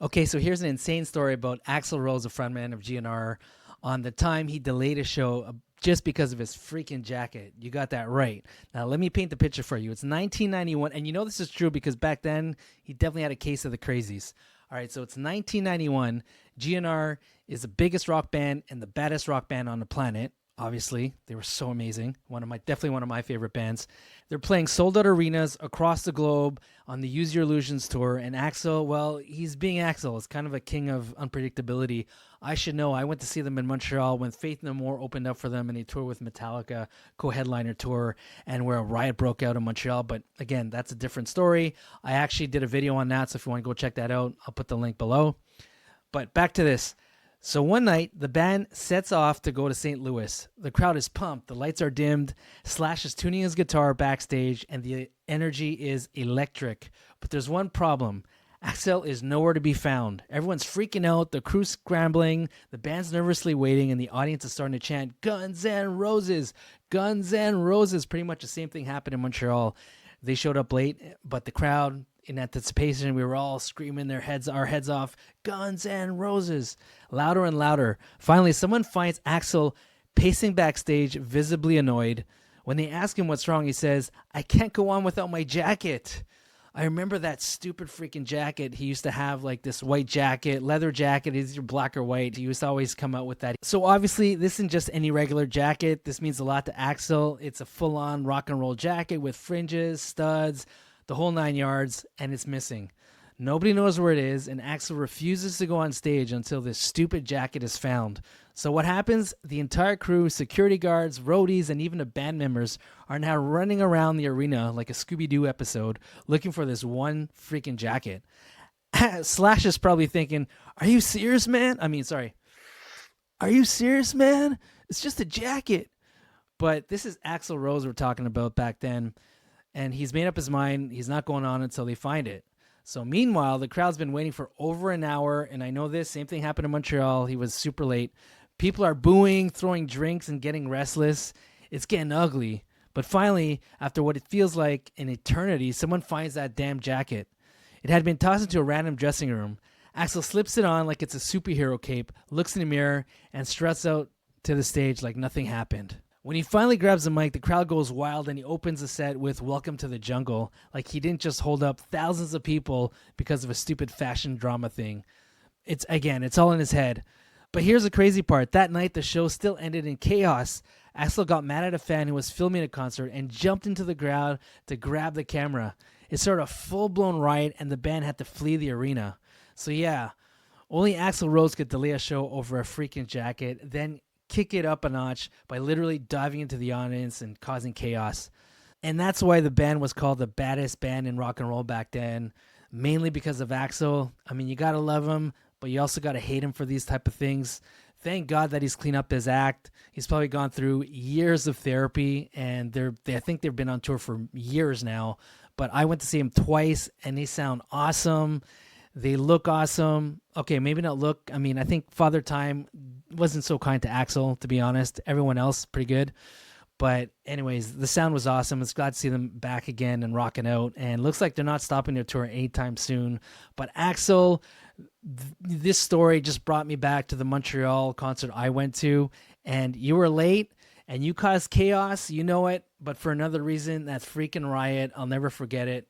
Okay, so here's an insane story about Axl Rose, a frontman of GNR, on the time he delayed a show just because of his freaking jacket. You got that right. Now, let me paint the picture for you. It's 1991, and you know this is true because back then, he definitely had a case of the crazies. All right, so it's 1991. GNR is the biggest rock band and the baddest rock band on the planet. Obviously, they were so amazing. Definitely one of my favorite bands. They're playing sold out arenas across the globe on the Use Your Illusions tour. And Axl, well, he's being Axl. It's kind of a king of unpredictability. I should know. I went to see them in Montreal when Faith No More opened up for them, and they toured with Metallica, co-headliner tour, and where a riot broke out in Montreal. But again, that's a different story. I actually did a video on that, so if you want to go check that out, I'll put the link below. But back to this. So one night, the band sets off to go to St. Louis. The crowd is pumped. The lights are dimmed. Slash is tuning his guitar backstage, and the energy is electric. But there's one problem. Axl is nowhere to be found. Everyone's freaking out. The crew's scrambling. The band's nervously waiting, and the audience is starting to chant, "Guns N' Roses! Guns N' Roses!" Pretty much the same thing happened in Montreal. They showed up late, but the crowd, in anticipation, we were all screaming our heads off, "Guns N' Roses!" Louder and louder. Finally, someone finds Axl pacing backstage, visibly annoyed. When they ask him what's wrong, he says, "I can't go on without my jacket." I remember that stupid freaking jacket. He used to have like this white jacket, leather jacket, either black or white. He used to always come out with that. So obviously, this isn't just any regular jacket. This means a lot to Axl. It's a full-on rock and roll jacket with fringes, studs, the whole 9 yards, and it's missing. Nobody knows where it is, and Axl refuses to go on stage until this stupid jacket is found. So what happens? The entire crew, security guards, roadies, and even the band members are now running around the arena like a Scooby-Doo episode looking for this one freaking jacket. Slash is probably thinking, Are you serious, man? Are you serious, man? It's just a jacket. But this is Axl Rose we're talking about back then, and he's made up his mind. He's not going on until they find it. So meanwhile, the crowd's been waiting for over an hour, and I know this. Same thing happened in Montreal. He was super late. People are booing, throwing drinks, and getting restless. It's getting ugly. But finally, after what it feels like an eternity, someone finds that damn jacket. It had been tossed into a random dressing room. Axl slips it on like it's a superhero cape, looks in the mirror, and struts out to the stage like nothing happened. When he finally grabs the mic, the crowd goes wild, and he opens the set with "Welcome to the Jungle," like he didn't just hold up thousands of people because of a stupid fashion drama thing. It's all in his head. But here's the crazy part. That night, the show still ended in chaos. Axl got mad at a fan who was filming a concert and jumped into the crowd to grab the camera. It started a full-blown riot, and the band had to flee the arena. So yeah, only Axl Rose could delay a show over a freaking jacket, then kick it up a notch by literally diving into the audience and causing chaos. And that's why the band was called the baddest band in rock and roll back then, mainly because of Axl. I mean, you gotta love him, but you also gotta hate him for these type of things. Thank God that he's cleaned up his act. He's probably gone through years of therapy, and I think they've been on tour for years now. But I went to see him twice, and they sound awesome. They look awesome. Okay, maybe not look. I mean, I think Father Time wasn't so kind to Axl, to be honest. Everyone else, pretty good. But anyways, the sound was awesome. It's glad to see them back again and rocking out. And looks like they're not stopping their tour anytime soon. But Axl, this story just brought me back to the Montreal concert I went to. And you were late, and you caused chaos. You know it. But for another reason, that freaking riot, I'll never forget it.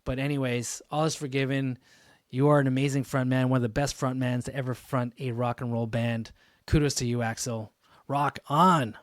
But anyways, all is forgiven. You are an amazing frontman, one of the best frontmans to ever front a rock and roll band. Kudos to you, Axl. Rock on.